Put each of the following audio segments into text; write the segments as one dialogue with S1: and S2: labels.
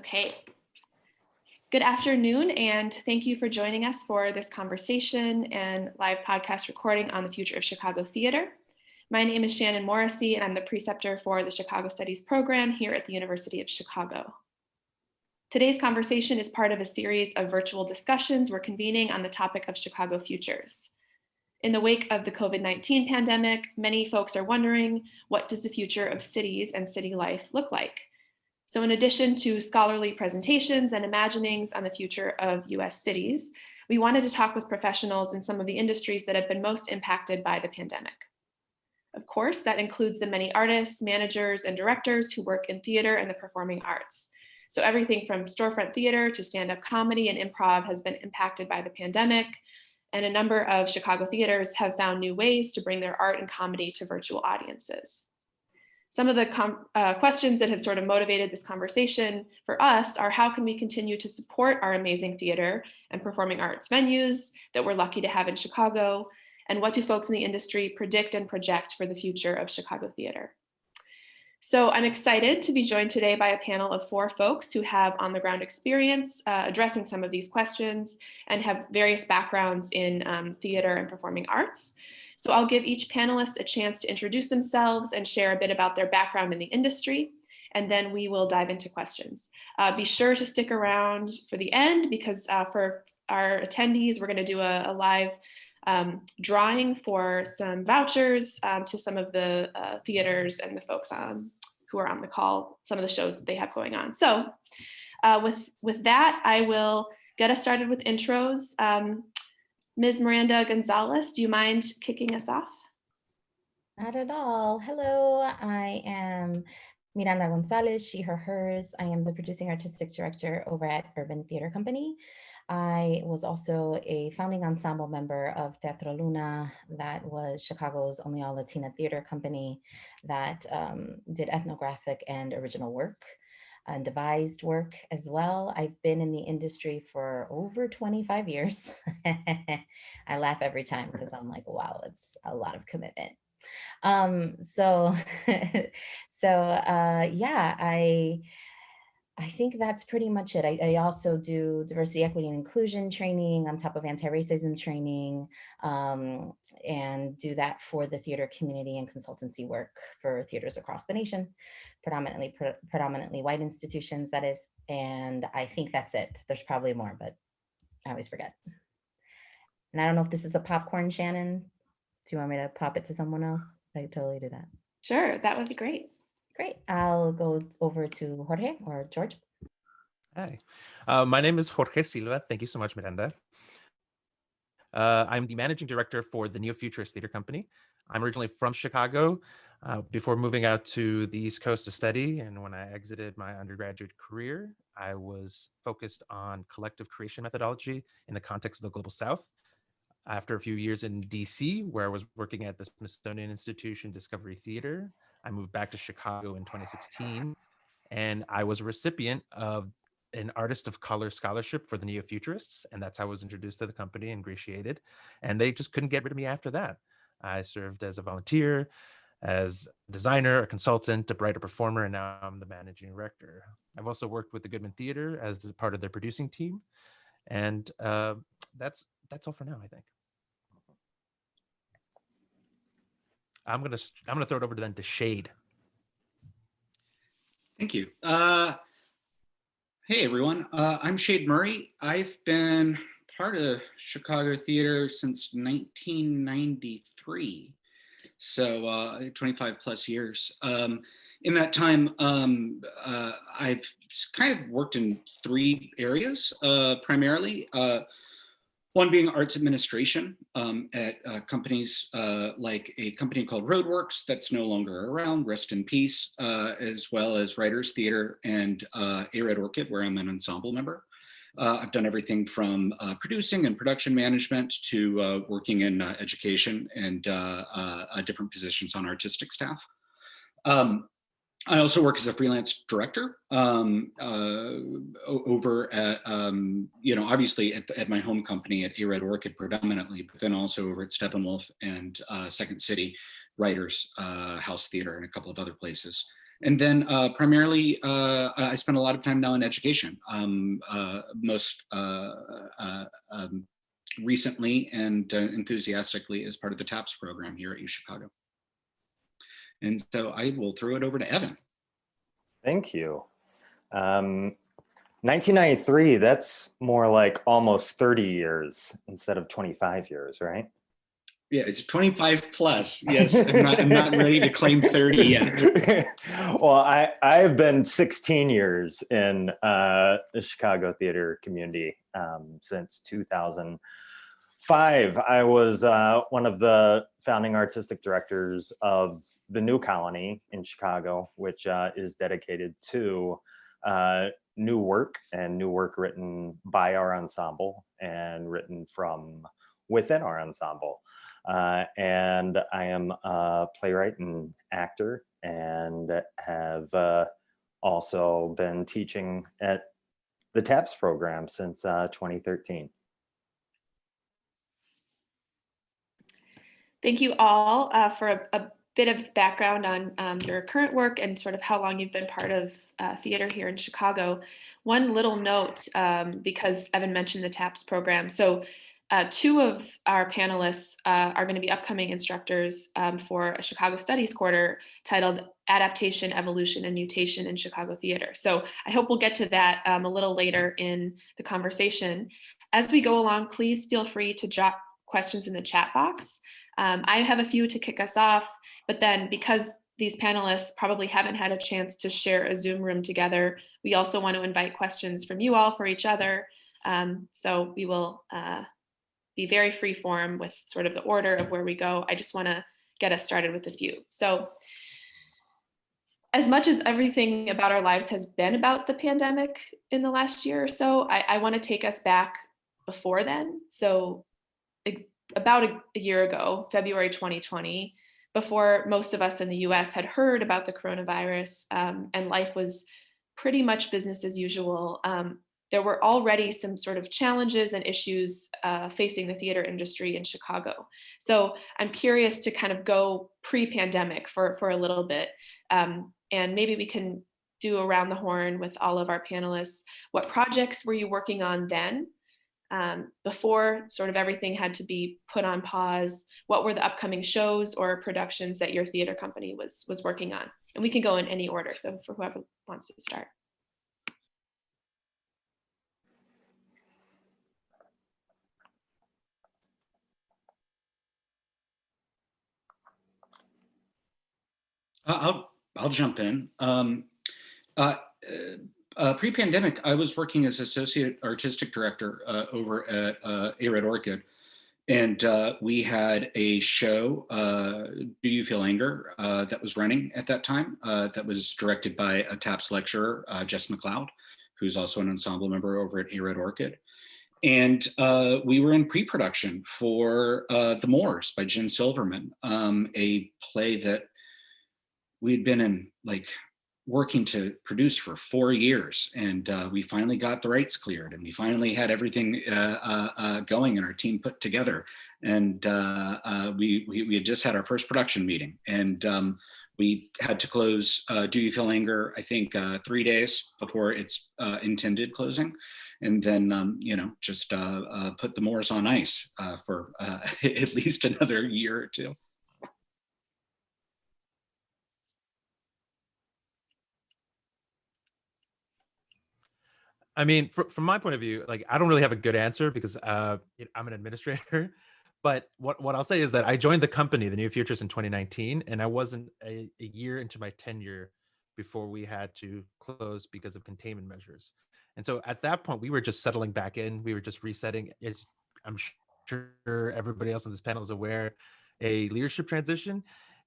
S1: Okay. Good afternoon, and thank you for joining us for this conversation and live podcast recording on the future of Chicago theater. My name is Shannon Morrissey, and I'm the preceptor for the Chicago Studies program here at the University of Chicago. Today's conversation is part of a series of virtual discussions we're convening on the topic of Chicago futures. In the wake of the COVID-19 pandemic, many folks are wondering, what does the future of cities and city life look like? So in addition to scholarly presentations and imaginings on the future of US cities, we wanted to talk with professionals in some of the industries that have been most impacted by the pandemic. Of course, that includes the many artists, managers, and directors who work in theater and the performing arts. So everything from storefront theater to stand-up comedy and improv has been impacted by the pandemic, and a number of Chicago theaters have found new ways to bring their art and comedy to virtual audiences. Some of the questions that have sort of motivated this conversation for us are, how can we continue to support our amazing theater and performing arts venues that we're lucky to have in Chicago? And what do folks in the industry predict and project for the future of Chicago theater? So I'm excited to be joined today by a panel of 4 folks who have on-the-ground experience addressing some of these questions and have various backgrounds in theater and performing arts. So I'll give each panelist a chance to introduce themselves and share a bit about their background in the industry, and then we will dive into questions. Be sure to stick around for the end, because for our attendees, we're going to do a live drawing for some vouchers to some of the theaters and the folks who are on the call, some of the shows that they have going on. So with that, I will get us started with intros. Ms. Miranda Gonzalez, do you mind kicking us off?
S2: Not at all. Hello, I am Miranda Gonzalez, she, her, hers. I am the producing artistic director over at Urban Theater Company. I was also a founding ensemble member of Teatro Luna, that was Chicago's only all Latina theater company that did ethnographic and original work and devised work as well. I've been in the industry for over 25 years. I laugh every time because I'm like, wow, it's a lot of commitment. Yeah, I think that's pretty much it. I also do diversity, equity, and inclusion training on top of anti-racism training, and do that for the theater community and consultancy work for theaters across the nation, predominantly white institutions, that is. And I think that's it. There's probably more, but I always forget. And I don't know if this is a popcorn, Shannon. Do you want me to pop it to someone else? I could totally do that.
S1: Sure, that would be great.
S2: Great. I'll go over to Jorge or George.
S3: Hi, my name is Jorge Silva. Thank you so much, Miranda. I'm the managing director for the Neo-Futurist Theater Company. I'm originally from Chicago before moving out to the East Coast to study. And when I exited my undergraduate career, I was focused on collective creation methodology in the context of the Global South. After a few years in DC, where I was working at the Smithsonian Institution Discovery Theater, I moved back to Chicago in 2016, and I was a recipient of an Artist of Color scholarship for the Neo-Futurists, and that's how I was introduced to the company and ingratiated, and they just couldn't get rid of me after that. I served as a volunteer, as a designer, a consultant, a writer, performer, and now I'm the managing director. I've also worked with the Goodman Theater as part of their producing team, and that's all for now, I think. I'm gonna throw it over to Shade.
S4: Thank you. Hey everyone, I'm Shade Murray. I've been part of Chicago theater since 1993, so 25 plus years. In that time, I've kind of worked in 3 areas primarily. One being arts administration at companies like a company called Roadworks that's no longer around, rest in peace, as well as Writers Theater and A Red Orchid, where I'm an ensemble member. I've done everything from producing and production management to working in education and different positions on artistic staff. I also work as a freelance director over at, obviously at my home company at A Red Orchid predominantly, but then also over at Steppenwolf and Second City Writers House Theater and a couple of other places. And then primarily, I spend a lot of time now in education, most recently and enthusiastically as part of the TAPS program here at UChicago. And so I will throw it over to Evan.
S5: Thank you. 1993, that's more like almost 30 years instead of 25 years, right?
S4: Yeah, it's 25 plus. Yes, I'm not ready to claim 30 yet.
S5: Well, I've been 16 years in the Chicago theater community since 2005. I was one of the founding artistic directors of the New Colony in Chicago, which is dedicated to new work and new work written by our ensemble and written from within our ensemble. And I am a playwright and actor and have also been teaching at the TAPS program since 2013.
S1: Thank you all for a bit of background on your current work and sort of how long you've been part of theater here in Chicago. One little note, because Evan mentioned the TAPS program. So two of our panelists are going to be upcoming instructors for a Chicago Studies quarter titled Adaptation, Evolution, and Mutation in Chicago Theater. So I hope we'll get to that a little later in the conversation. As we go along, please feel free to drop questions in the chat box. I have a few to kick us off, but then because these panelists probably haven't had a chance to share a Zoom room together, we also want to invite questions from you all for each other. So we will be very free form with sort of the order of where we go. I just want to get us started with a few. So as much as everything about our lives has been about the pandemic in the last year or so, I want to take us back before then. So about a year ago, February 2020, before most of us in the US had heard about the coronavirus and life was pretty much business as usual, there were already some sort of challenges and issues facing the theater industry in Chicago. So I'm curious to kind of go pre-pandemic for a little bit. And maybe we can do around the horn with all of our panelists. What projects were you working on then? Before sort of everything had to be put on pause? What were the upcoming shows or productions that your theater company was working on? And we can go in any order, so for whoever wants to start.
S4: I'll jump in. Pre-pandemic, I was working as associate artistic director over at A-Red Orchid, and we had a show, Do You Feel Anger, that was running at that time, that was directed by a TAPS lecturer, Jess McLeod, who's also an ensemble member over at A-Red Orchid. And we were in pre-production for The Moors by Jen Silverman, a play that we'd been in working to produce for 4 years, and we finally got the rights cleared, and we finally had everything going and our team put together. And we had just had our first production meeting, and we had to close Do You Feel Anger, I think 3 days before its intended closing. And then, just put The Moors on ice for at least another year or two.
S3: I mean, from my point of view, I don't really have a good answer because I'm an administrator. But what I'll say is that I joined the company, the New Futures, in 2019, and I wasn't a year into my tenure before we had to close because of containment measures. And so at that point, we were just settling back in. We were just resetting. I'm sure everybody else on this panel is aware, a leadership transition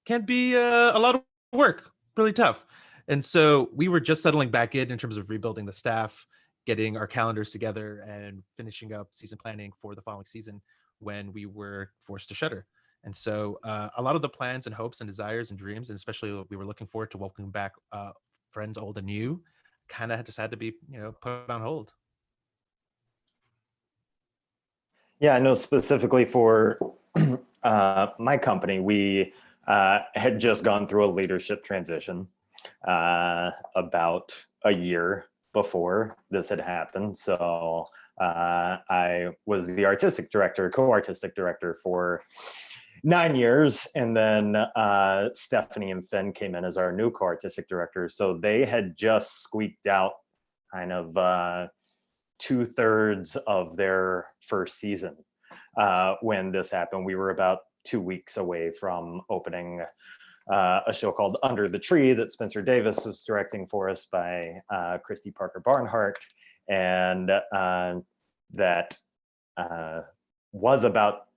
S3: can be a lot of work, really tough. And so we were just settling back in terms of rebuilding the staff, getting our calendars together, and finishing up season planning for the following season when we were forced to shutter. And so a lot of the plans and hopes and desires and dreams, and especially what we were looking forward to welcoming back friends old and new, kind of just had to be, put on hold.
S5: Yeah, I know specifically for my company, we had just gone through a leadership transition. about a year before this had happened. So I was the co-artistic director for 9 years. And then Stephanie and Finn came in as our new co-artistic directors. So they had just squeaked out kind of 2/3 of their first season when this happened. We were about 2 weeks away from opening a show called Under the Tree that Spencer Davis was directing for us by Christy Parker Barnhart. And that was about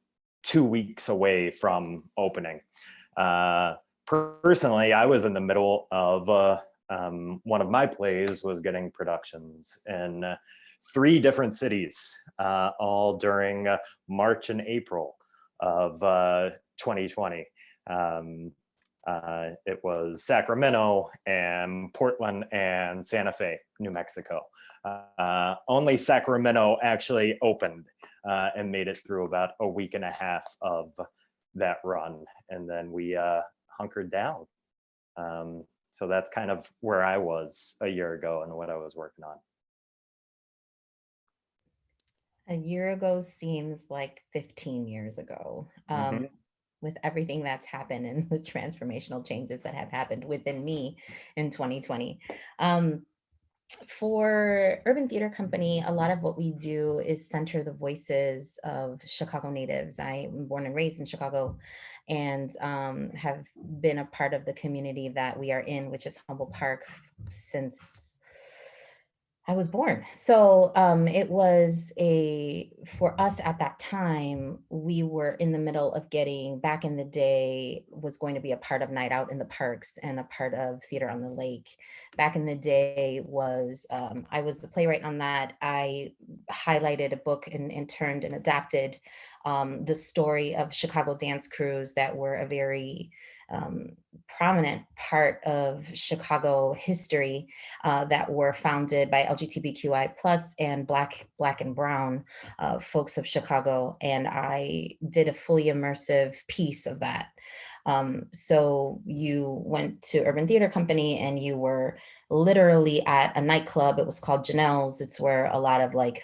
S5: 2 weeks away from opening. Personally, I was in the middle of one of my plays was getting productions in 3 different cities, all during March and April of 2020. It was Sacramento and Portland and Santa Fe, New Mexico. Only Sacramento actually opened and made it through about a week and a half of that run. And then we hunkered down. So that's kind of where I was a year ago and what I was working on.
S2: A year ago seems like 15 years ago. With everything that's happened and the transformational changes that have happened within me in 2020. For Urban Theater Company, a lot of what we do is center the voices of Chicago natives. I'm born and raised in Chicago and have been a part of the community that we are in, which is Humboldt Park, since I was born. So it was for us at that time, we were in the middle of getting, back in the day, was going to be a part of Night Out in the Parks and a part of Theater on the Lake. Back in the day was, I was the playwright on that. I highlighted a book and turned and adapted the story of Chicago dance crews that were a very prominent part of Chicago history that were founded by LGBTQI plus and Black and Brown folks of Chicago. And I did a fully immersive piece of that. So you went to Urban Theater Company and you were literally at a nightclub. It was called Janelle's. It's where a lot of like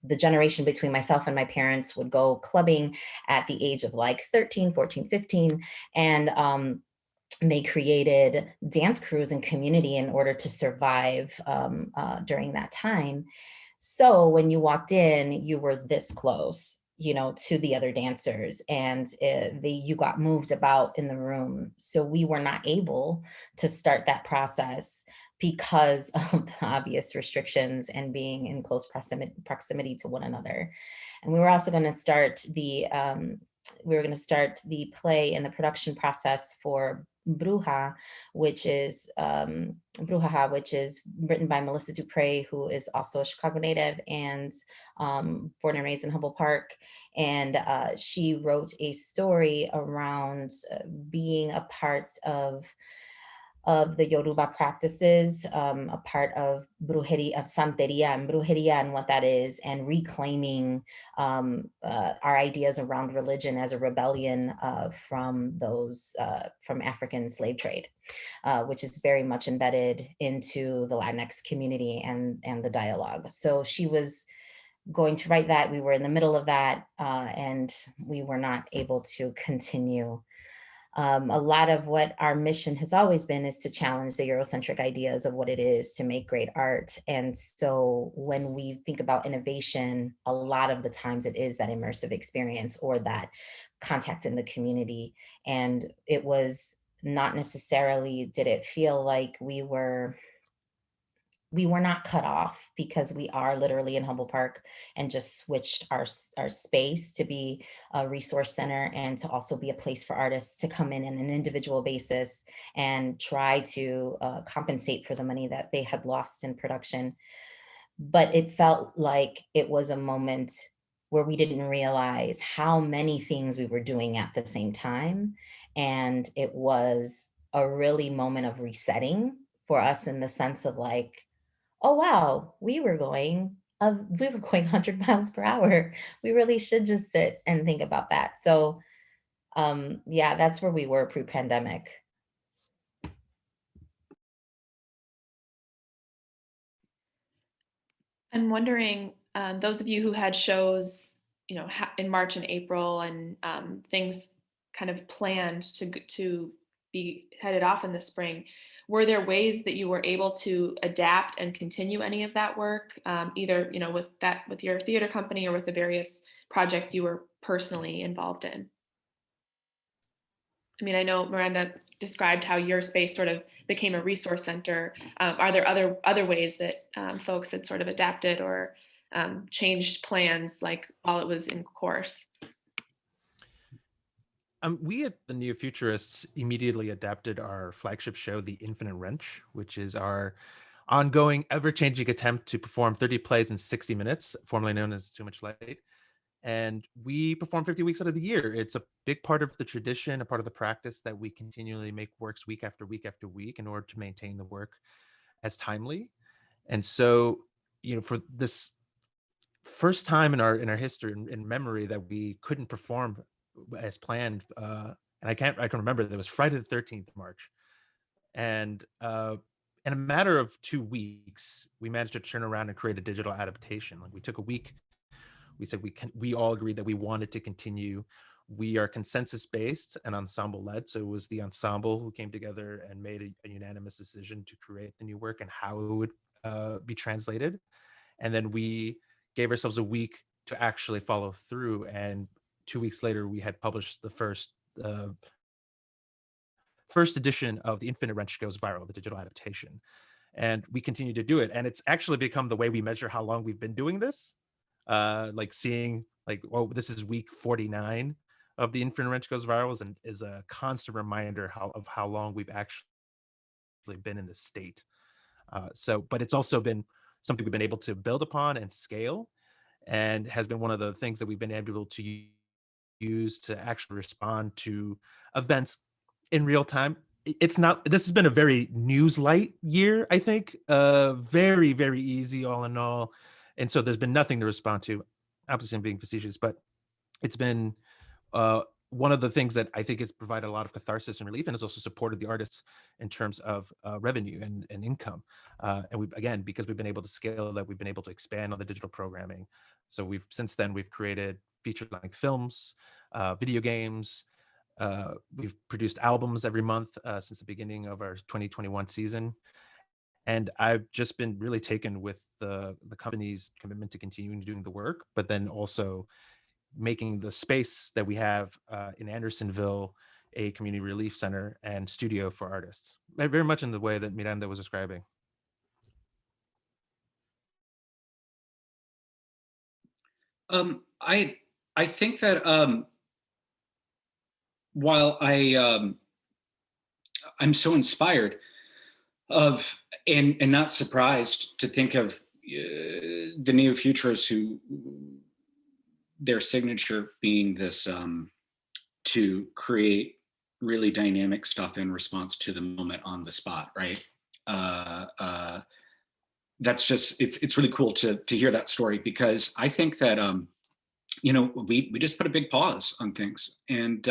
S2: the generation between myself and my parents would go clubbing at the age of like 13, 14, 15. And they created dance crews and community in order to survive during that time. So when you walked in, you were this close, to the other dancers, and you got moved about in the room. So we were not able to start that process because of the obvious restrictions and being in close proximity to one another. And we were also going to start the play and the production process for Bruja, which is written by Melissa Dupre, who is also a Chicago native and born and raised in Humboldt Park. And she wrote a story around being a part of the Yoruba practices, a part of brujeria, of santeria and what that is, and reclaiming our ideas around religion as a rebellion from African slave trade, which is very much embedded into the Latinx community and the dialogue. So she was going to write that. We were in the middle of that, and we were not able to continue. A lot of what our mission has always been is to challenge the Eurocentric ideas of what it is to make great art. And so when we think about innovation, a lot of the times it is that immersive experience or that contact in the community. And it was not necessarily, did it feel like we were not cut off, because we are literally in Humboldt Park and just switched our space to be a resource center and to also be a place for artists to come in on an individual basis and try to compensate for the money that they had lost in production. But it felt like it was a moment where we didn't realize how many things we were doing at the same time. And it was a really moment of resetting for us, in the sense of like, oh, wow, we were going 100 miles per hour. We really should just sit and think about that. So yeah, that's where we were pre-pandemic.
S1: I'm wondering, those of you who had shows, in March and April, and things kind of planned to be headed off in the spring, were there ways that you were able to adapt and continue any of that work, either with your theater company or with the various projects you were personally involved in? I mean, I know Miranda described how your space sort of became a resource center. Are there other ways that folks had sort of adapted or changed plans, like while it was in course?
S3: We at the Neo Futurists immediately adapted our flagship show, The Infinite Wrench, which is our ongoing, ever-changing attempt to perform 30 plays in 60 minutes, formerly known as Too Much Light. And we perform 50 weeks out of the year. It's a big part of the tradition, a part of the practice that we continually make works week after week after week in order to maintain the work as timely. And so, for this first time in our history, in memory, that we couldn't perform as planned, and I can remember that it was Friday the 13th of March, and in a matter of 2 weeks, we managed to turn around and create a digital adaptation. Like, we took a week. We said we all agreed that we wanted to continue. We are consensus based and ensemble led, so it was the ensemble who came together and made a unanimous decision to create the new work and how it would be translated. And then we gave ourselves a week to actually follow through. And 2 weeks later, we had published the first edition of The Infinite Wrench Goes Viral, the digital adaptation. And we continue to do it. And it's actually become the way we measure how long we've been doing this. Like seeing this is week 49 of The Infinite Wrench Goes Viral, is a constant reminder of how long we've actually been in this state. But it's also been something we've been able to build upon and scale, and has been one of the things that we've been able to use to actually respond to events in real time. This has been a very news light year, I think. Very, very easy all in all. And so there's been nothing to respond to. Obviously, I'm being facetious, but it's been one of the things that I think has provided a lot of catharsis and relief, and has also supported the artists in terms of revenue and income. And again, because we've been able to scale that, we've been able to expand on the digital programming. So since then we've created feature-length films, video games. We've produced albums every month since the beginning of our 2021 season. And I've just been really taken with the company's commitment to continuing doing the work, but then also making the space that we have in Andersonville a community relief center and studio for artists, very much in the way that Miranda was describing.
S4: I think that while I'm so inspired of and not surprised to think of the neo-futurists, who their signature being this to create really dynamic stuff in response to the moment on the spot, right? That's just it's really cool to hear that story, because I think that we just put a big pause on things, and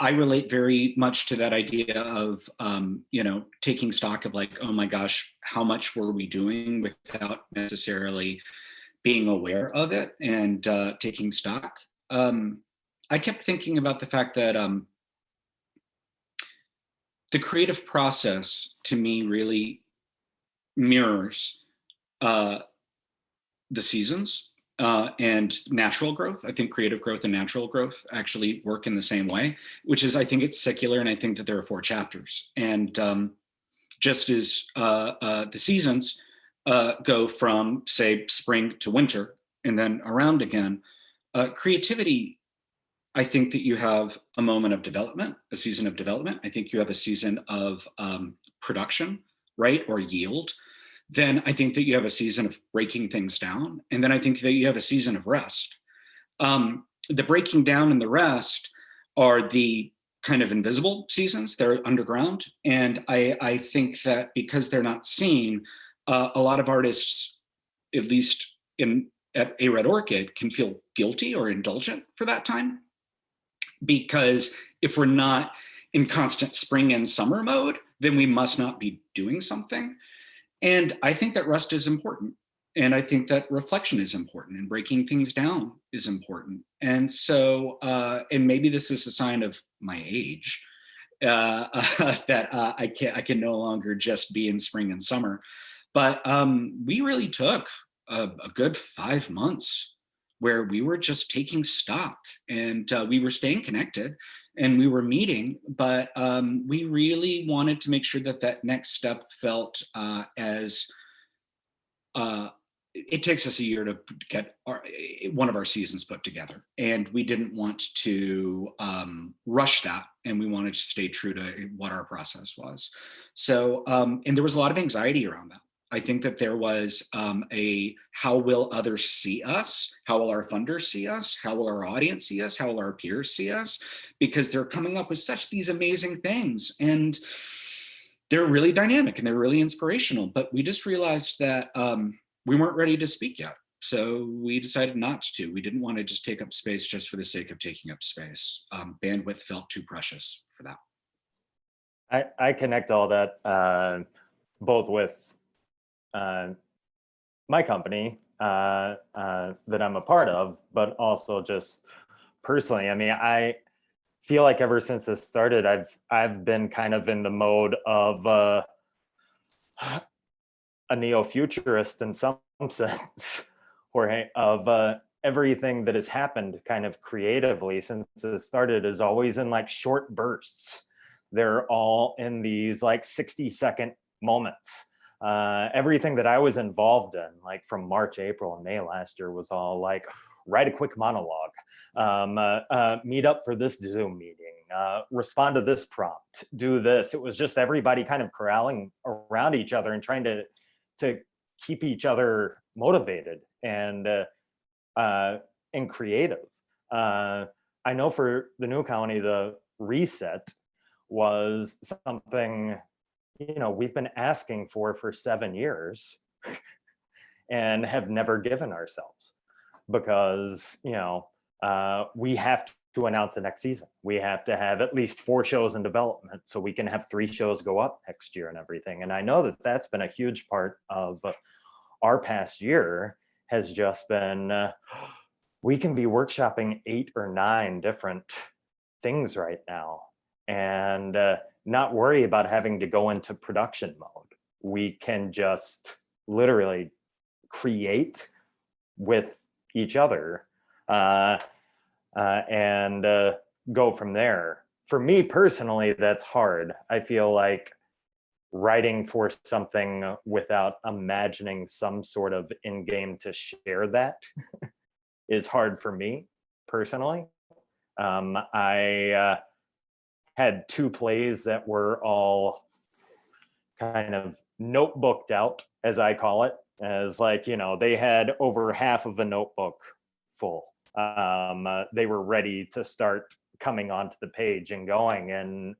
S4: I relate very much to that idea of taking stock of, like, oh my gosh, how much were we doing without necessarily being aware of it, and taking stock. I kept thinking about the fact that the creative process to me really mirrors the seasons and natural growth. I think creative growth and natural growth actually work in the same way, which is, I think it's secular, and I think that there are 4 chapters. And just as the seasons go from, say, spring to winter and then around again, creativity, I think that you have a moment of development, a season of development. I think you have a season of production, right, or yield. Then I think that you have a season of breaking things down. And then I think that you have a season of rest. The breaking down and the rest are the kind of invisible seasons. They're underground. And I think that because they're not seen, a lot of artists, at least at A Red Orchid, can feel guilty or indulgent for that time. Because if we're not in constant spring and summer mode, then we must not be doing something. And I think that rest is important. And I think that reflection is important, and breaking things down is important. And so, and maybe this is a sign of my age, that I can no longer just be in spring and summer. But we really took a good 5 months where we were just taking stock, and we were staying connected and we were meeting, but we really wanted to make sure that that next step felt as it takes us a year to get one of our seasons put together, and we didn't want to rush that, and we wanted to stay true to what our process was. So, and there was a lot of anxiety around that. I think that there was how will others see us? How will our funders see us? How will our audience see us? How will our peers see us? Because they're coming up with such these amazing things, and they're really dynamic and they're really inspirational. But we just realized that we weren't ready to speak yet. So we decided not to. We didn't want to just take up space just for the sake of taking up space. Bandwidth felt too precious for that.
S5: I connect all that both with my company that I'm a part of, but also just personally. I mean, I feel like ever since this started, I've been kind of in the mode of a neo-futurist in some sense, Jorge, of everything that has happened kind of creatively since it started is always in like short bursts. They're all in these like 60-second moments. Everything that I was involved in, like from March, April, and May last year, was all like, write a quick monologue, meet up for this Zoom meeting, respond to this prompt, do this. It was just everybody kind of corralling around each other and trying to keep each other motivated and creative. I know for the New Colony, the reset was something, you know, we've been asking for 7 years and have never given ourselves, because, you know, we have to announce the next season. We have to have at least 4 shows in development so we can have 3 shows go up next year and everything. And I know that that's been a huge part of our past year, has just been, we can be workshopping 8 or 9 different things right now and not worry about having to go into production mode. We can just literally create with each other and go from there. For me personally, that's hard. I feel like writing for something without imagining some sort of in-game to share that is hard for me personally. I had 2 plays that were all kind of notebooked out, as I call it, as like, you know, they had over half of a notebook full. They were ready to start coming onto the page and going, and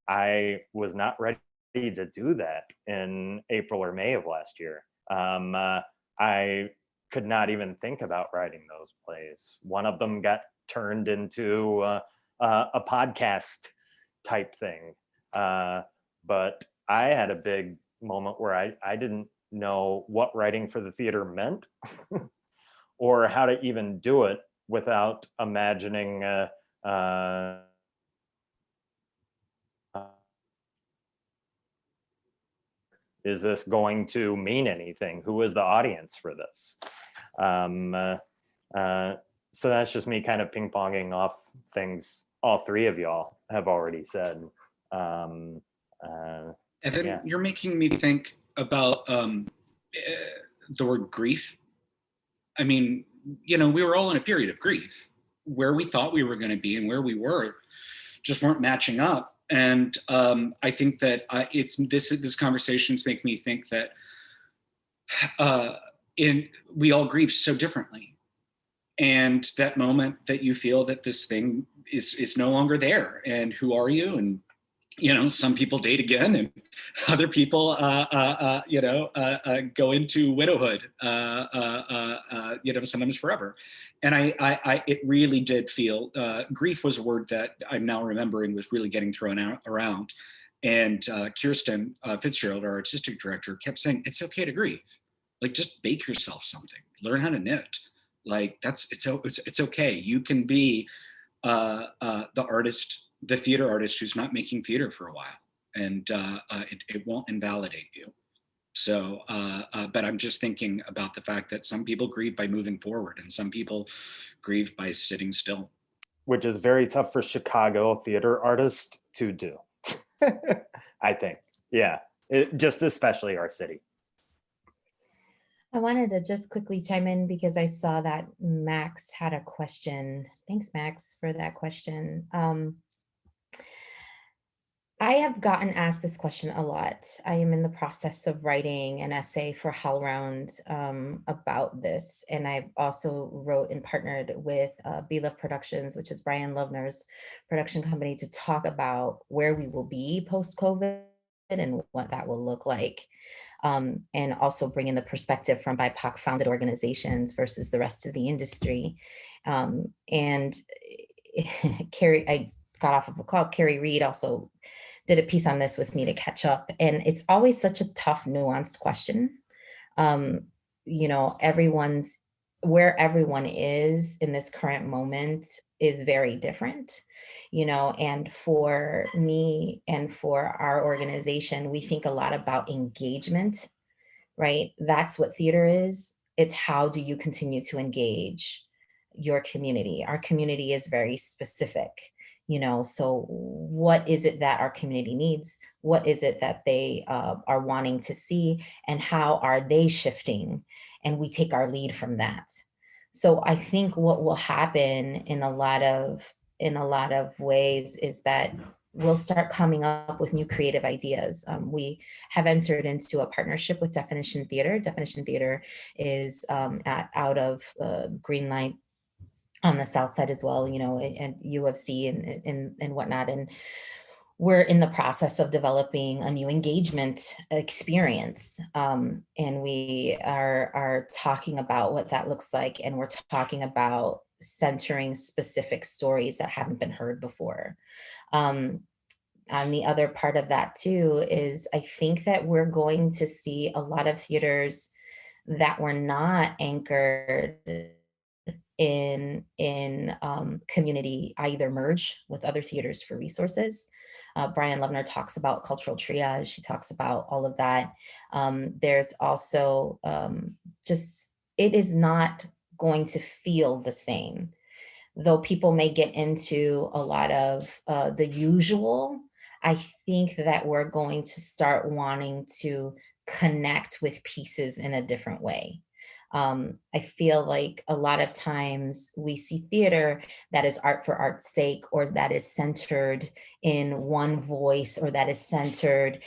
S5: I was not ready to do that in April or May of last year. I could not even think about writing those plays. One of them got turned into a podcast type thing, but I had a big moment where I didn't know what writing for the theater meant or how to even do it without imagining is this going to mean anything? Who is the audience for this? So that's just me kind of ping-ponging off things all 3 of y'all have already said.
S4: Evan,
S5: yeah.
S4: You're making me think about the word grief. I mean, you know, we were all in a period of grief. Where we thought we were going to be and where we were just weren't matching up. And I think that this conversations make me think that we all grieve so differently. And that moment that you feel that this thing is no longer there, and who are you? And you know, some people date again, and other people, go into widowhood, sometimes forever. And it really did feel, grief was a word that I'm now remembering was really getting thrown around. And Kirsten Fitzgerald, our artistic director, kept saying, it's okay to grieve. Like, just bake yourself something, learn how to knit. Like, it's okay. You can be the artist, the theater artist who's not making theater for a while, and it won't invalidate you. So, but I'm just thinking about the fact that some people grieve by moving forward and some people grieve by sitting still.
S5: Which is very tough for Chicago theater artists to do. I think, yeah, just especially our city.
S2: I wanted to just quickly chime in because I saw that Max had a question. Thanks, Max, for that question. I have gotten asked this question a lot. I am in the process of writing an essay for HowlRound about this. And I've also wrote and partnered with Be Love Productions, which is Brian Lovner's production company, to talk about where we will be post-COVID and what that will look like. And also bring in the perspective from BIPOC founded organizations versus the rest of the industry. And Carrie, I got off of a call, Carrie Reed also did a piece on this with me to catch up. And it's always such a tough, nuanced question. You know, where everyone is in this current moment is very different, you know, and for me and for our organization, we think a lot about engagement, right? That's what theater is. It's how do you continue to engage your community? Our community is very specific, you know, so what is it that our community needs? What is it that they are wanting to see, and how are they shifting? And we take our lead from that. So I think what will happen in a lot of ways is that we'll start coming up with new creative ideas. We have entered into a partnership with Definition Theater. Definition Theater is out of Greenlight on the South Side as well, you know, and UFC and whatnot. And we're in the process of developing a new engagement experience. And we are talking about what that looks like. And we're talking about centering specific stories that haven't been heard before. And the other part of that too is I think that we're going to see a lot of theaters that were not anchored in community either merge with other theaters for resources. Brian Lovner talks about cultural triage. He talks about all of that. There's also just, it is not going to feel the same. Though people may get into a lot of the usual, I think that we're going to start wanting to connect with pieces in a different way. I feel like a lot of times we see theater that is art for art's sake, or that is centered in one voice, or that is centered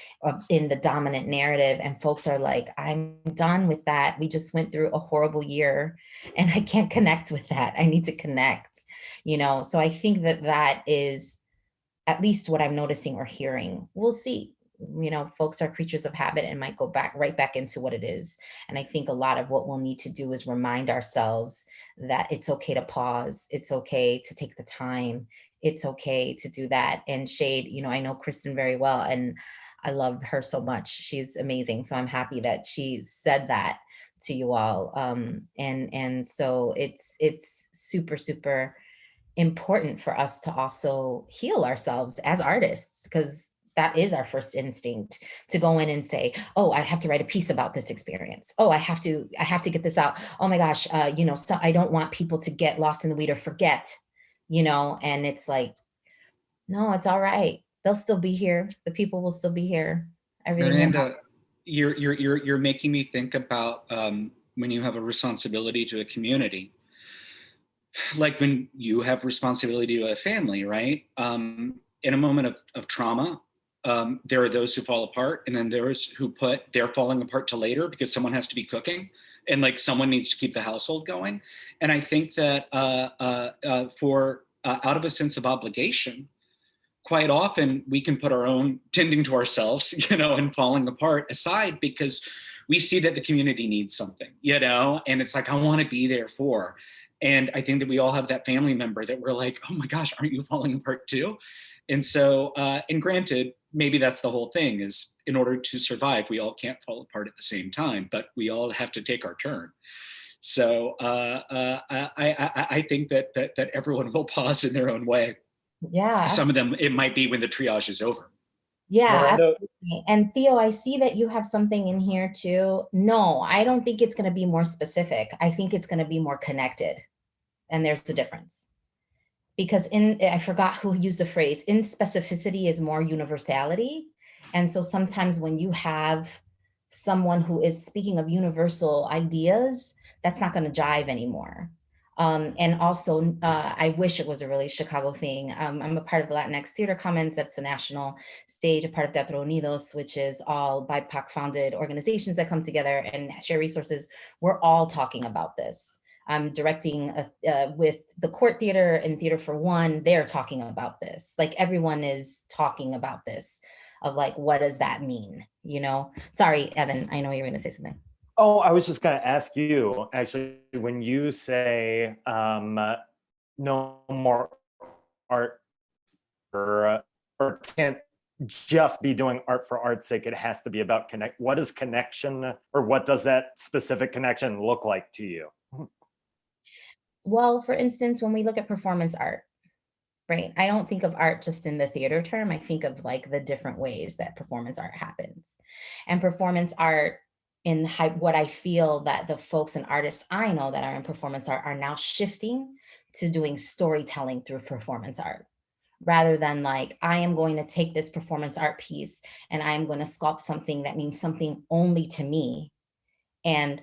S2: in the dominant narrative. And folks are like, I'm done with that. We just went through a horrible year and I can't connect with that. I need to connect, you know? So I think that that is at least what I'm noticing or hearing. We'll see. You know, folks are creatures of habit and might go right back into what it is. And I think a lot of what we'll need to do is remind ourselves that it's okay to pause. It's okay to take the time. It's okay to do that. And Shade, you know, I know Kristen very well and I love her so much. She's amazing. So I'm happy that she said that to you all. And so it's super, super important for us to also heal ourselves as artists, because that is our first instinct, to go in and say, oh, I have to write a piece about this experience. Oh, I have to get this out. Oh my gosh, you know, so I don't want people to get lost in the weed or forget, you know, and it's like, no, it's all right. They'll still be here. The people will still be here.
S4: Miranda, you're making me think about when you have a responsibility to a community, like when you have responsibility to a family, right? In a moment of trauma, there are those who fall apart, and then there's who put their falling apart to later because someone has to be cooking and like someone needs to keep the household going. And I think that for out of a sense of obligation, quite often we can put our own tending to ourselves, you know, and falling apart aside because we see that the community needs something, you know, and it's like, I want to be there for. And I think that we all have that family member that we're like, oh my gosh, aren't you falling apart too? And so, and granted, maybe that's the whole thing, is in order to survive, we all can't fall apart at the same time, but we all have to take our turn. So I think that everyone will pause in their own way.
S2: Yeah.
S4: Some of them, it might be when the triage is over.
S2: Yeah,
S5: Miranda,
S2: absolutely. And Theo, I see that you have something in here too. No, I don't think it's going to be more specific. I think it's going to be more connected. And there's the difference. Because I forgot who used the phrase, in specificity is more universality. And so sometimes when you have someone who is speaking of universal ideas, that's not going to jive anymore. And also, I wish it was a really Chicago thing. I'm a part of the Latinx Theater Commons. That's a national stage, a part of Teatro Unidos, which is all BIPOC founded organizations that come together and share resources. We're all talking about this. I'm directing with the Court Theater and Theater for One. They're talking about this. Like everyone is talking about this of like, what does that mean? You know, sorry, Evan, I know you're going to say something.
S5: oh, I was just going to ask you, actually, when you say no more art or can't just be doing art for art's sake, it has to be about connect. What is connection, or what does that specific connection look like to you?
S2: Well, for instance, when we look at performance art, right? I don't think of art just in the theater term. I think of like the different ways that performance art happens. And performance art in what I feel that the folks and artists I know that are in performance art are now shifting to doing storytelling through performance art, rather than like, I am going to take this performance art piece and I'm going to sculpt something that means something only to me and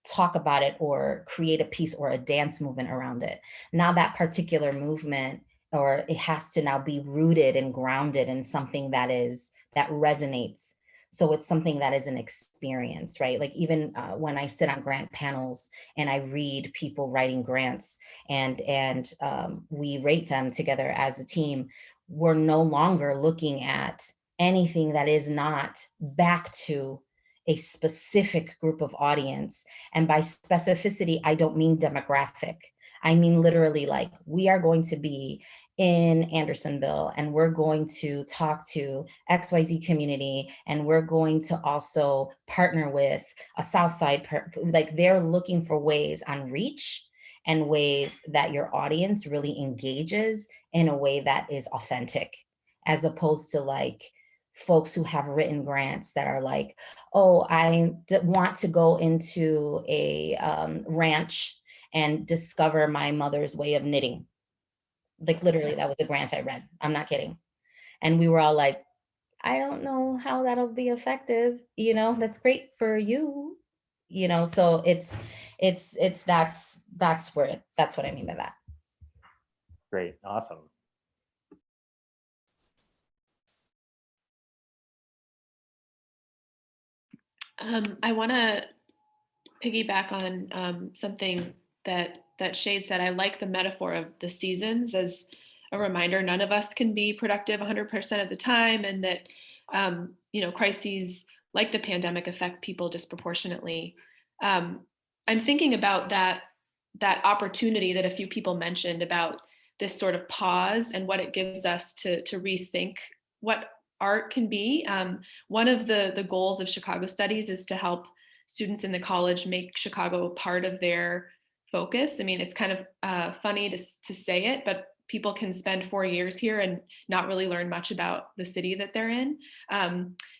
S2: talk about it or create a piece or a dance movement around it. Now that particular movement, or it has to now be rooted and grounded in something that resonates. So it's something that is an experience, right? Like even when I sit on grant panels and I read people writing grants and we rate them together as a team, we're no longer looking at anything that is not back to a specific group of audience. And by specificity, I don't mean demographic. I mean literally like, we are going to be in Andersonville and we're going to talk to XYZ community and we're going to also partner with a Southside, like they're looking for ways on reach and ways that your audience really engages in a way that is authentic, as opposed to like folks who have written grants that are like, oh, I want to go into a ranch and discover my mother's way of knitting. Like literally, that was a grant I read. I'm not kidding. And we were all like, I don't know how that'll be effective. You know, that's great for you. You know, so that's what I mean by that.
S5: Great, awesome.
S1: I want to piggyback on something that Shade said. I like the metaphor of the seasons as a reminder. None of us can be productive 100% of the time, and that crises like the pandemic affect people disproportionately. I'm thinking about that opportunity that a few people mentioned about this sort of pause and what it gives us to rethink what art can be. One of the goals of Chicago Studies is to help students in the college make Chicago part of their focus. I mean, it's kind of funny to say it, but people can spend 4 years here and not really learn much about the city that they're in.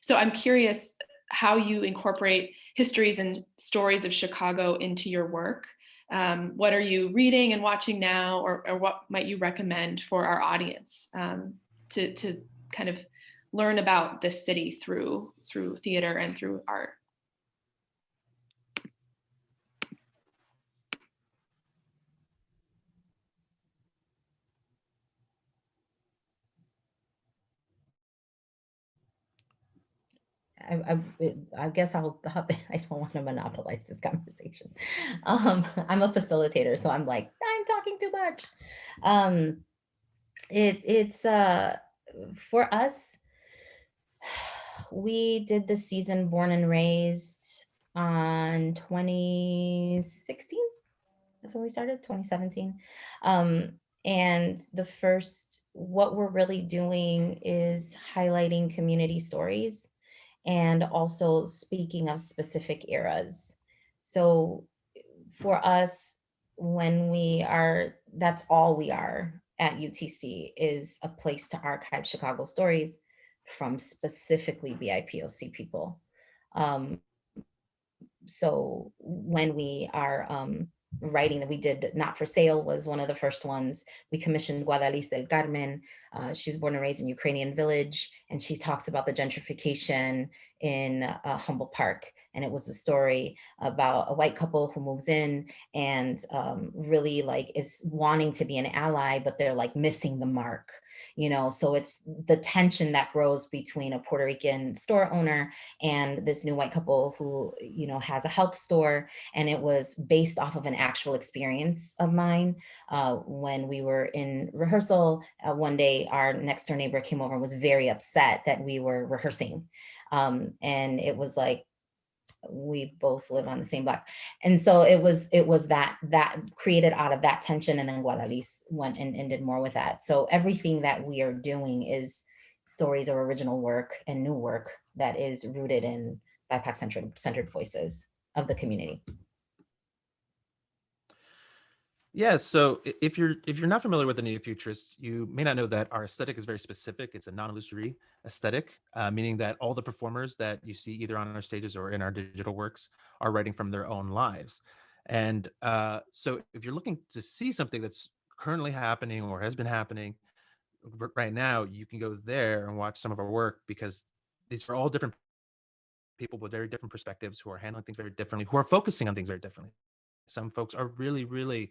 S1: So I'm curious how you incorporate histories and stories of Chicago into your work. What are you reading and watching now, or what might you recommend for our audience to kind of learn about this city through theater and through art?
S2: I guess I'll hop in. I don't want to monopolize this conversation. I'm a facilitator, so I'm like, I'm talking too much. It's for us, we did the season Born and Raised on 2016. That's when we started, 2017. And what we're really doing is highlighting community stories and also speaking of specific eras. So for us, that's all we are at UTC, is a place to archive Chicago stories from specifically BIPOC people. Um, so when we are writing, that we did Not for Sale was one of the first ones. We commissioned Guadalis del Carmen. She was born and raised in Ukrainian village, and she talks about the gentrification in Humboldt Park. And it was a story about a white couple who moves in and really like is wanting to be an ally, but they're like missing the mark, you know? So it's the tension that grows between a Puerto Rican store owner and this new white couple who, you know, has a health store. And it was based off of an actual experience of mine. When we were in rehearsal, one day our next door neighbor came over and was very upset that we were rehearsing. And it was like, we both live on the same block. And so it was that created out of that tension. And then Guadalis went and did more with that. So everything that we are doing is stories of original work and new work that is rooted in BIPOC centered voices of the community.
S3: Yeah, so if you're not familiar with the neo-futurists, you may not know that our aesthetic is very specific. It's a non-illusory aesthetic, meaning that all the performers that you see either on our stages or in our digital works are writing from their own lives. And so if you're looking to see something that's currently happening or has been happening right now, you can go there and watch some of our work, because these are all different people with very different perspectives who are handling things very differently, who are focusing on things very differently. Some folks are really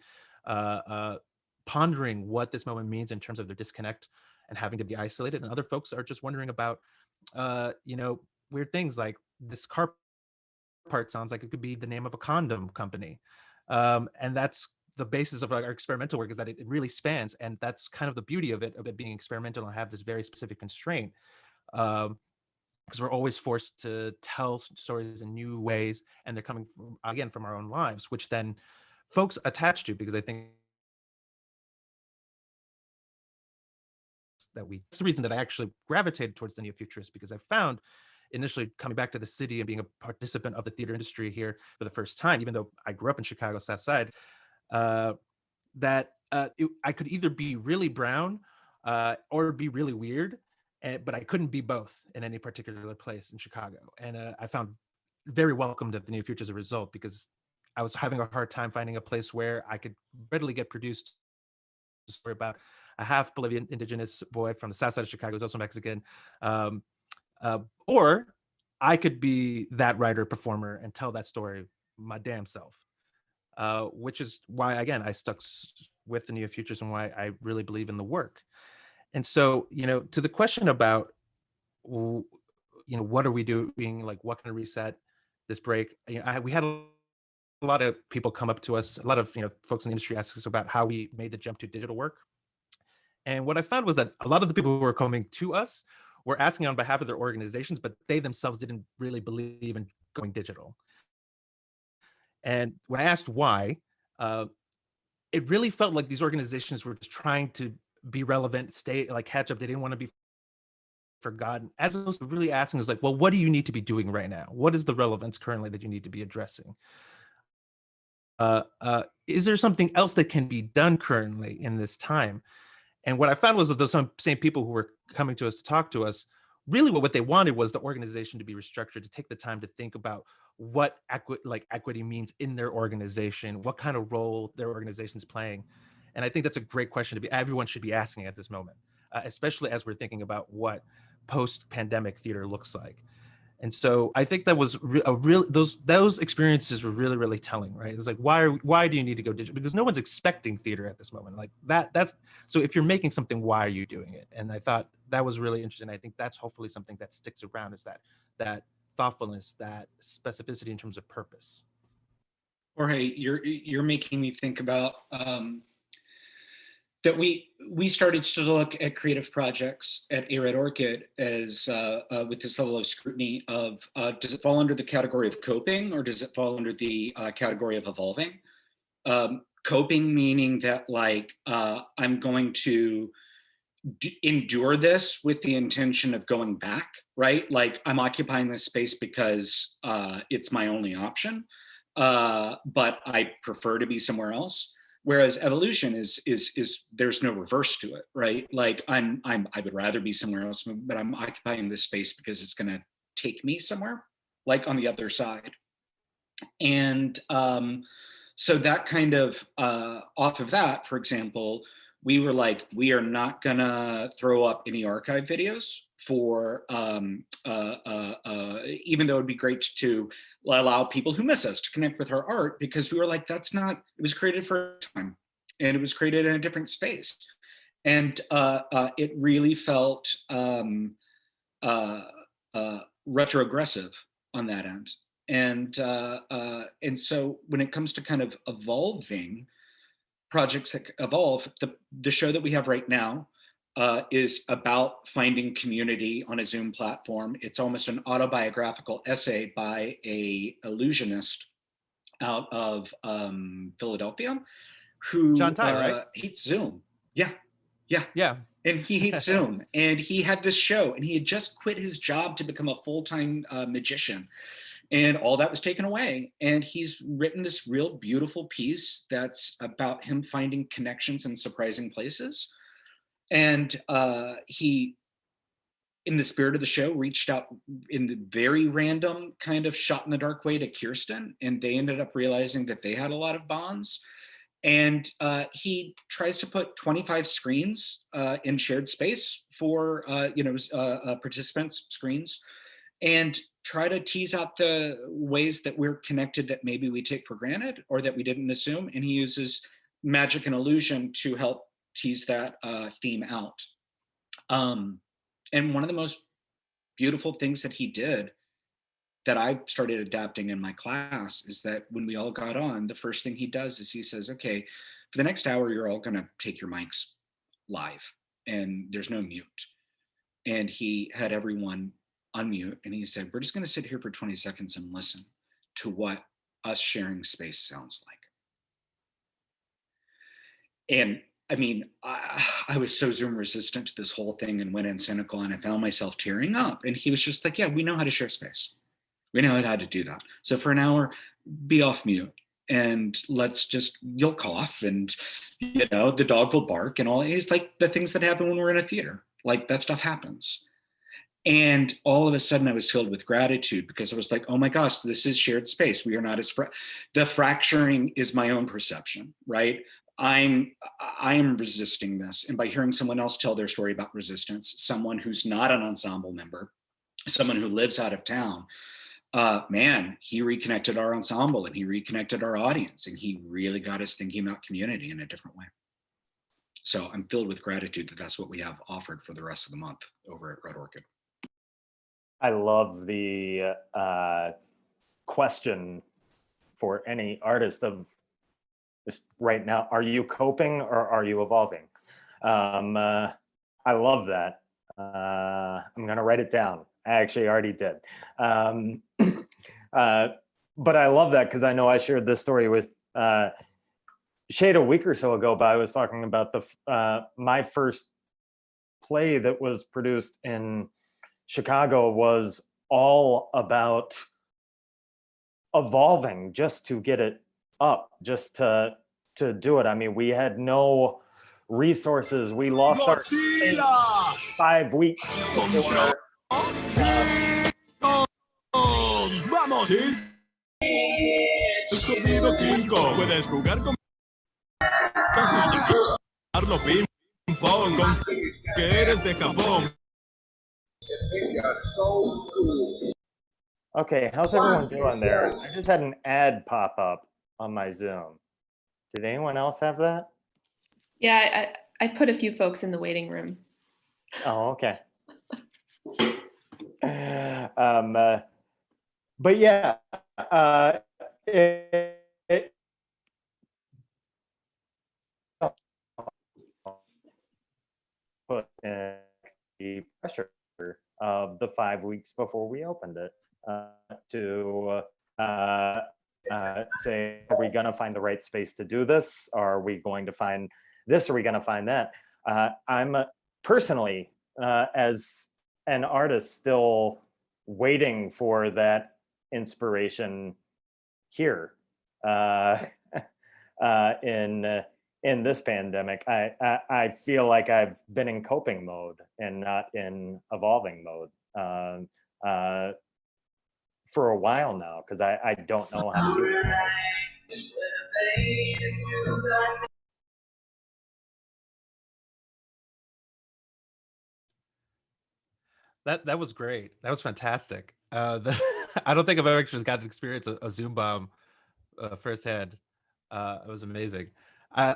S3: pondering what this moment means in terms of their disconnect and having to be isolated, and other folks are just wondering about weird things like this car part sounds like it could be the name of a condom company, and that's the basis of our experimental work, is that it really spans, and that's kind of the beauty of it being experimental and have this very specific constraint, because we're always forced to tell stories in new ways, and they're coming from, again, from our own lives, which then folks attach to, because I think that's the reason that I actually gravitated towards the neo-futurists, because I found initially coming back to the city and being a participant of the theater industry here for the first time, even though I grew up in Chicago South Side, that I could either be really brown or be really weird, but I couldn't be both in any particular place in Chicago. And I found very welcomed at the neo-future as a result, because I was having a hard time finding a place where I could readily get produced a story about a half Bolivian indigenous boy from the south side of Chicago, who's also Mexican. Or I could be that writer performer and tell that story my damn self, which is why, again, I stuck with the neo-futures and why I really believe in the work. And so, to the question about, what are we doing? Like, what can I reset this break? We had a lot of people come up to us, a lot of folks in the industry ask us about how we made the jump to digital work. And what I found was that a lot of the people who were coming to us were asking on behalf of their organizations, but they themselves didn't really believe in going digital. And when I asked why, it really felt like these organizations were just trying to be relevant, stay like catch up. They didn't want to be forgotten, as opposed to really asking is like, well, what do you need to be doing right now? What is the relevance currently that you need to be addressing? Is there something else that can be done currently in this time? And what I found was that those same people who were coming to us to talk to us, really what they wanted was the organization to be restructured, to take the time to think about what equity means in their organization, what kind of role their organization is playing. And I think that's a great question everyone should be asking at this moment, especially as we're thinking about what post-pandemic theater looks like. And so I think that was those experiences were really telling, right? It's like, why do you need to go digital? Because no one's expecting theater at this moment. Like that's so if you're making something, why are you doing it? And I thought that was really interesting. I think that's hopefully something that sticks around, is that thoughtfulness, that specificity in terms of purpose.
S4: Jorge, you're making me think about that we started to look at creative projects at A-Red Orchid as with this level of scrutiny of does it fall under the category of coping, or does it fall under the category of evolving? Coping meaning that like I'm going to endure this with the intention of going back, right? Like I'm occupying this space because it's my only option, but I prefer to be somewhere else. Whereas evolution is there's no reverse to it, right? Like I would rather be somewhere else, but I'm occupying this space because it's going to take me somewhere, like on the other side. And so that kind of off of that, for example, we were like, we are not gonna throw up any archive videos for, even though it'd be great to allow people who miss us to connect with our art, because we were like, that's not, it was created for a time and it was created in a different space. And it really felt retrogressive on that end. And so when it comes to kind of evolving projects that evolve, the show that we have right now is about finding community on a Zoom platform. It's almost an autobiographical essay by a illusionist out of Philadelphia who
S3: John Ty, right?
S4: hates Zoom. Yeah. And he hates Zoom. And he had this show and he had just quit his job to become a full-time magician. And all that was taken away. And he's written this real beautiful piece that's about him finding connections in surprising places. And he, in the spirit of the show, reached out in the very random kind of shot in the dark way to Kirsten. And they ended up realizing that they had a lot of bonds. And he tries to put 25 screens in shared space for participants' screens, and try to tease out the ways that we're connected that maybe we take for granted or that we didn't assume. And he uses magic and illusion to help tease that theme out. And one of the most beautiful things that he did that I started adapting in my class is that when we all got on, the first thing he does is he says, okay, for the next hour, you're all gonna take your mics live and there's no mute. And he had everyone unmute and he said, we're just gonna sit here for 20 seconds and listen to what us sharing space sounds like. And I mean, I was so Zoom resistant to this whole thing and went in cynical, and I found myself tearing up. And he was just like, yeah, we know how to share space. We know how to do that. So for an hour, be off mute and let's just, you'll cough and, you know, the dog will bark and all. It's like the things that happen when we're in a theater, like that stuff happens. And all of a sudden I was filled with gratitude because I was like, oh my gosh, this is shared space. We are not as, the fracturing is my own perception, right? I am resisting this. And by hearing someone else tell their story about resistance, someone who's not an ensemble member, someone who lives out of town, man, he reconnected our ensemble and he reconnected our audience and he really got us thinking about community in a different way. So I'm filled with gratitude that that's what we have offered for the rest of the month over at Red Orchid.
S5: I love the question for any artist of this right now. Are you coping or are you evolving? I love that. I'm gonna write it down. I actually already did. But I love that because I know I shared this story with Shade a week or so ago, but I was talking about the my first play that was produced in Chicago was all about evolving just to get it up, just to do it. I mean, we had no resources. We lost our 5 weeks before.
S6: Vamos. Escondido King Kong. Puedes jugar con Carlo Ping Pong con que eres de Japón.
S5: Okay, how's everyone doing there? I just had an ad pop up on my Zoom. Did anyone else have that?
S1: Yeah, I put a few folks in the waiting room.
S5: Oh, okay. But yeah, it put in the pressure of the 5 weeks before we opened it to say, are we going to find the right space to do this? Are we going to find this? Are we going to find that? I'm personally, as an artist, still waiting for that inspiration here in this pandemic. I feel like I've been in coping mode and not in evolving mode for a while now, because I don't know how to do it.
S3: That was great. That was fantastic. I don't think I've ever actually got to experience a Zoom bomb firsthand. It was amazing. Uh,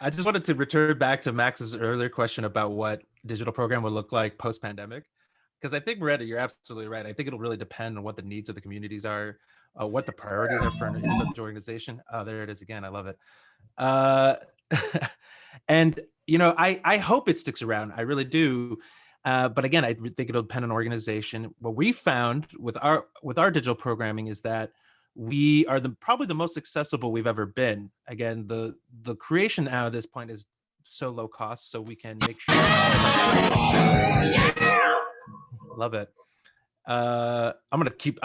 S3: I just wanted to return back to Max's earlier question about what digital program would look like post-pandemic, because I think, Retta, you're absolutely right. I think it'll really depend on what the needs of the communities are, what the priorities are for an individual organization. Oh, there it is again. I love it. Uh, and I hope it sticks around. I really do. But again, I think it'll depend on organization. What we found with our digital programming is that we are probably the most accessible we've ever been. Again, the creation now at this point is so low cost, so we can make sure. Love it. I'm just gonna keep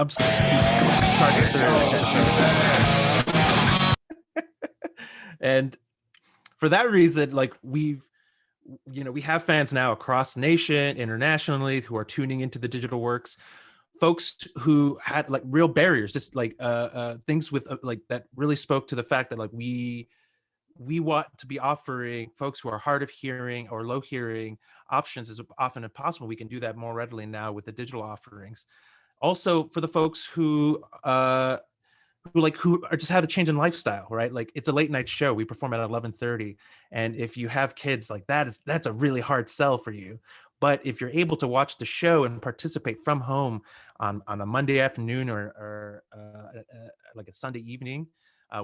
S3: and for that reason, like we have fans now across the nation, internationally, who are tuning into the digital works. Folks who had like real barriers, just like things with like that really spoke to the fact that like we want to be offering folks who are hard of hearing or low hearing options as often as possible. We can do that more readily now with the digital offerings. Also, for the folks who are just had a change in lifestyle, right? Like it's a late night show. We perform at 11:30. And if you have kids, like that's a really hard sell for you. But if you're able to watch the show and participate from home on a Monday afternoon or like a Sunday evening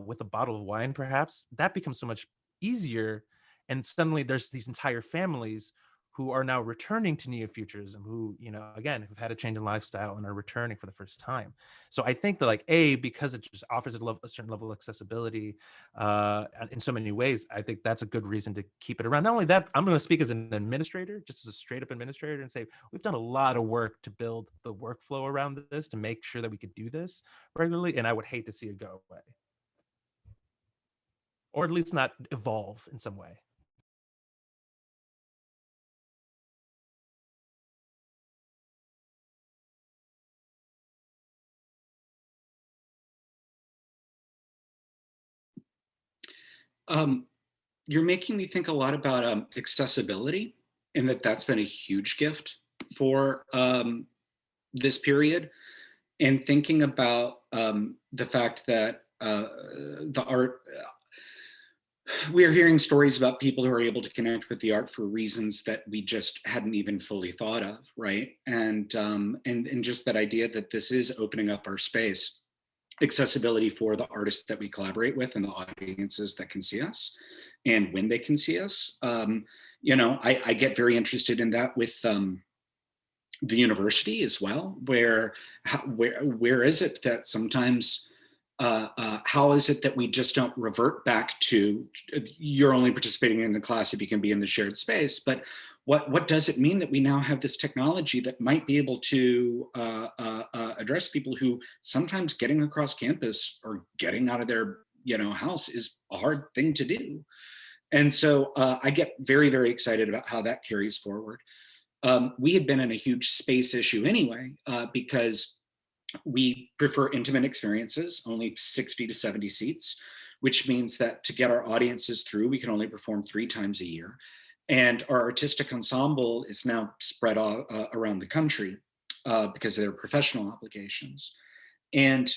S3: with a bottle of wine, perhaps, that becomes so much easier. And suddenly there's these entire families who are now returning to Neofuturism, who, again, have had a change in lifestyle and are returning for the first time. So I think that like, because it just offers a certain level of accessibility in so many ways, I think that's a good reason to keep it around. Not only that, I'm going to speak as an administrator, just as a straight up administrator, and say, we've done a lot of work to build the workflow around this to make sure that we could do this regularly. And I would hate to see it go away, or at least not evolve in some way.
S4: You're making me think a lot about accessibility, and that's been a huge gift for this period, and thinking about the fact that the art, we are hearing stories about people who are able to connect with the art for reasons that we just hadn't even fully thought of, right? And just that idea that this is opening up our space, accessibility for the artists that we collaborate with and the audiences that can see us and when they can see us. I get very interested in that with the university as well, where is it that sometimes how is it that we just don't revert back to you're only participating in the class if you can be in the shared space? But what does it mean that we now have this technology that might be able to address people who sometimes getting across campus or getting out of their house is a hard thing to do? And so I get very, very excited about how that carries forward. We had been in a huge space issue anyway, because we prefer intimate experiences, only 60 to 70 seats, which means that to get our audiences through, we can only perform 3 times a year. And our artistic ensemble is now spread around the country because of their professional obligations. And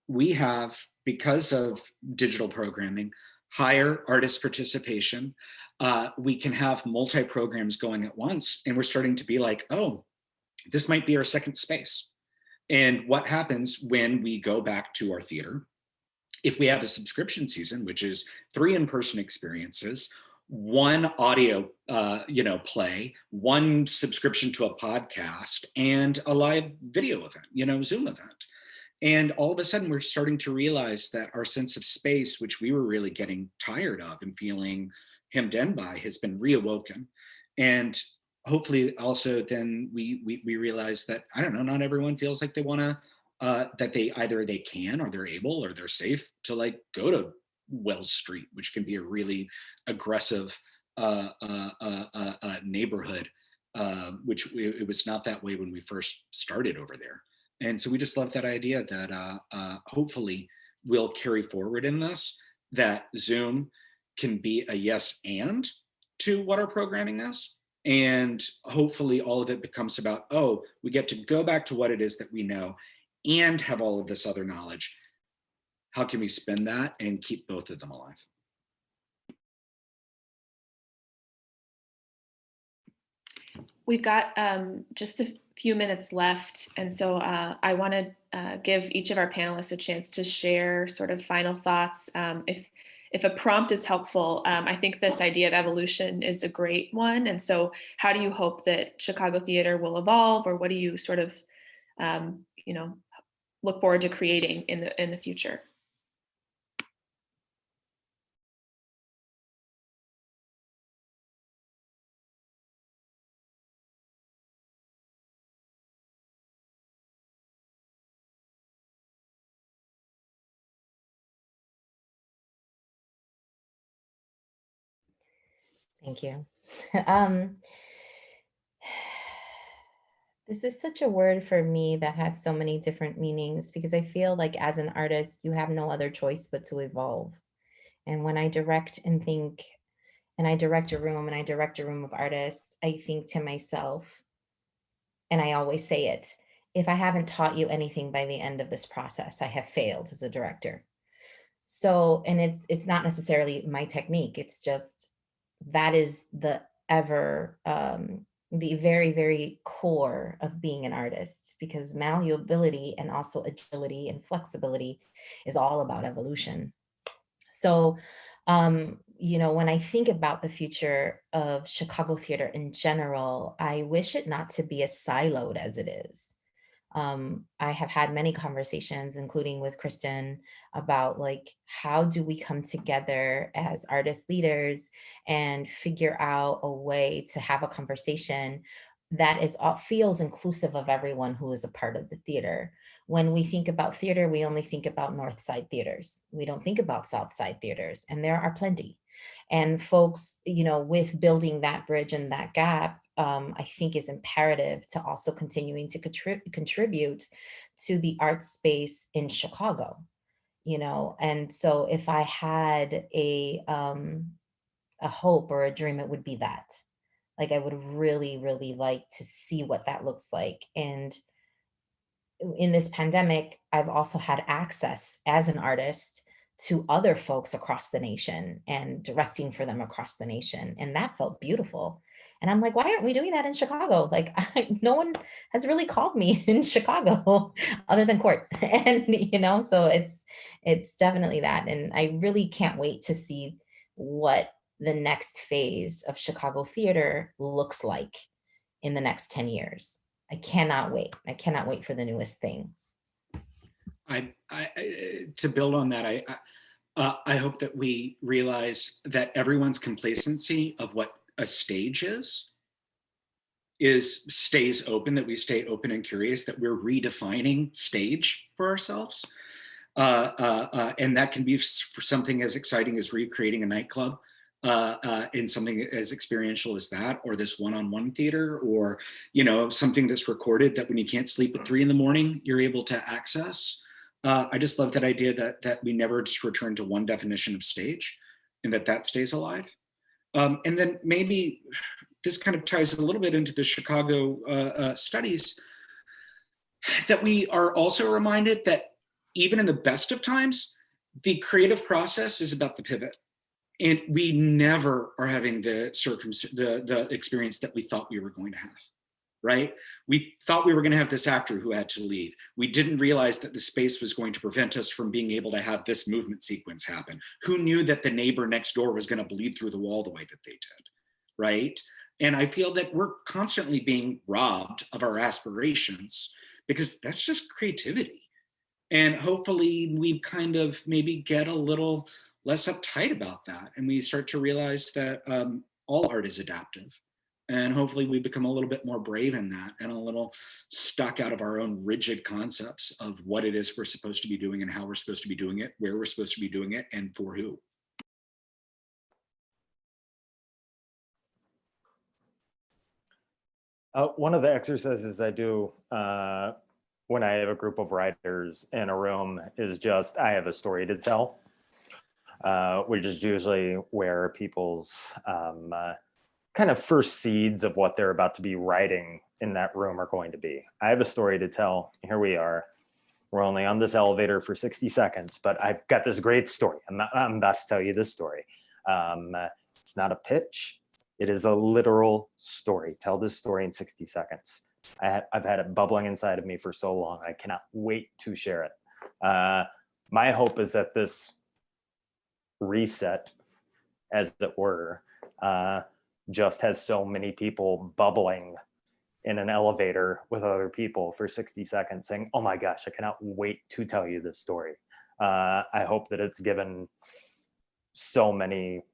S4: we have, because of digital programming, higher artist participation. We can have multi-programs going at once. And we're starting to be like, oh, this might be our second space. And what happens when we go back to our theater? If we have a subscription season, which is 3 in-person experiences, 1 audio play, 1 subscription to a podcast, and a live video event, Zoom event. And all of a sudden, we're starting to realize that our sense of space, which we were really getting tired of and feeling hemmed in by, has been reawoken. And hopefully also then we realize that, I don't know, not everyone feels like they want to, that they either they can or they're able or they're safe to like go to Wells Street, which can be a really aggressive neighborhood, which it was not that way when we first started over there. And so we just love that idea that hopefully we'll carry forward in this, that Zoom can be a yes and to what our programming is. And hopefully all of it becomes about, oh, we get to go back to what it is that we know and have all of this other knowledge. How can we spend that and keep both of them alive?
S1: We've got just a few minutes left. And so I want to give each of our panelists a chance to share sort of final thoughts. If a prompt is helpful, I think this idea of evolution is a great one. And so how do you hope that Chicago theater will evolve, or what do you sort of, look forward to creating in the future?
S2: Thank you. This is such a word for me that has so many different meanings, because I feel like as an artist, you have no other choice but to evolve. And when I direct and think, and I direct a room and I direct a room of artists, I think to myself, and I always say it, if I haven't taught you anything by the end of this process, I have failed as a director. So, and it's not necessarily my technique. It's just, that is the ever, the very, very core of being an artist, because malleability and also agility and flexibility is all about evolution. So, when I think about the future of Chicago theater in general, I wish it not to be as siloed as it is. I have had many conversations, including with Kristen, about like, how do we come together as artist leaders and figure out a way to have a conversation that feels inclusive of everyone who is a part of the theater. When we think about theater, we only think about North Side theaters. We don't think about South Side theaters, and there are plenty. And folks, with building that bridge and that gap, I think is imperative to also continuing to contribute to the art space in Chicago, And so if I had a hope or a dream, it would be that. Like, I would really, really like to see what that looks like. And in this pandemic, I've also had access as an artist to other folks across the nation and directing for them across the nation. And that felt beautiful. And I'm like, why aren't we doing that in Chicago? Like, no one has really called me in Chicago other than court. And, so it's definitely that. And I really can't wait to see what the next phase of Chicago theater looks like in the next 10 years. I cannot wait. I cannot wait for the newest thing.
S4: To build on that, I hope that we realize that everyone's complacency of what a stage stays open, that we stay open and curious, that we're redefining stage for ourselves. And that can be for something as exciting as recreating a nightclub, in something as experiential as that, or this one-on-one theater, or something that's recorded that when you can't sleep at 3 a.m, you're able to access. I just love that idea that we never just return to one definition of stage, and that stays alive. And then maybe this kind of ties a little bit into the Chicago studies, that we are also reminded that even in the best of times, the creative process is about the pivot. And we never are having the experience that we thought we were going to have, right? We thought we were going to have this actor who had to leave. We didn't realize that the space was going to prevent us from being able to have this movement sequence happen. Who knew that the neighbor next door was going to bleed through the wall the way that they did, right? And I feel that we're constantly being robbed of our aspirations, because that's just creativity. And hopefully we kind of maybe get a little less uptight about that. And we start to realize that all art is adaptive. And hopefully we become a little bit more brave in that and a little stuck out of our own rigid concepts of what it is we're supposed to be doing and how we're supposed to be doing it, where we're supposed to be doing it, and for who.
S5: One of the exercises I do when I have a group of writers in a room is just, I have a story to tell, which is usually where people's kind of first seeds of what they're about to be writing in that room are going to be. I have a story to tell. Here we are. We're only on this elevator for 60 seconds, but I've got this great story. I'm about to tell you this story. It's not a pitch. It is a literal story. Tell this story in 60 seconds. I've had it bubbling inside of me for so long. I cannot wait to share it. My hope is that this reset, as it were, just has so many people bubbling in an elevator with other people for 60 seconds saying, oh my gosh, I cannot wait to tell you this story. I hope that it's given so many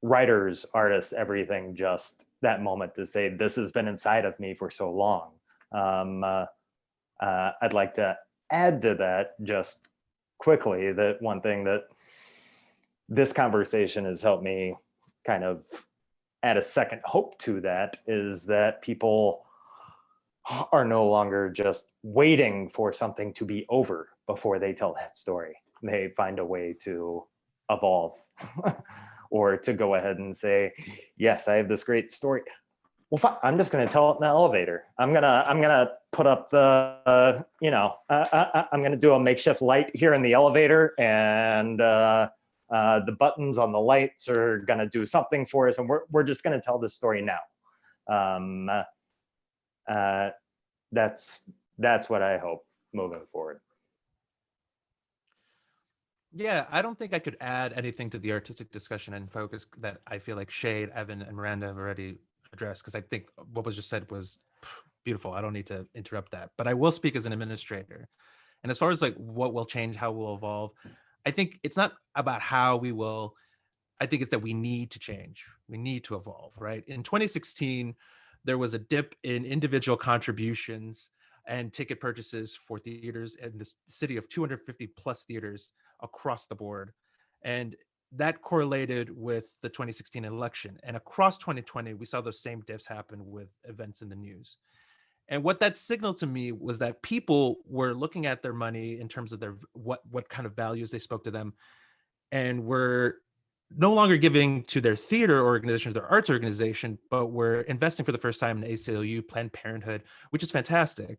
S5: writers, artists, everything, just that moment to say, this has been inside of me for so long. I'd like to add to that just quickly that one thing that this conversation has helped me kind of add a second hope to that is that people are no longer just waiting for something to be over before they tell that story. They find a way to evolve or to go ahead and say, yes, I have this great story. Well, fine, I'm just going to tell it in the elevator. I'm gonna put up the, I'm going to do a makeshift light here in the elevator, and the buttons on the lights are going to do something for us, and we're just going to tell this story now. That's what I hope moving forward.
S3: Yeah, I don't think I could add anything to the artistic discussion and focus that I feel like Shade, Evan, and Miranda have already addressed, because I think what was just said was beautiful. I don't need to interrupt that, but I will speak as an administrator. And as far as like what will change, how we'll evolve, I think it's not about how we will. I think it's that we need to change. We need to evolve, right? In 2016, there was a dip in individual contributions and ticket purchases for theaters in the city of 250 plus theaters across the board. And that correlated with the 2016 election. And across 2020, we saw those same dips happen with events in the news. And what that signaled to me was that people were looking at their money in terms of their what kind of values they spoke to them, and were no longer giving to their theater organization or their arts organization, but were investing for the first time in ACLU, Planned Parenthood, which is fantastic.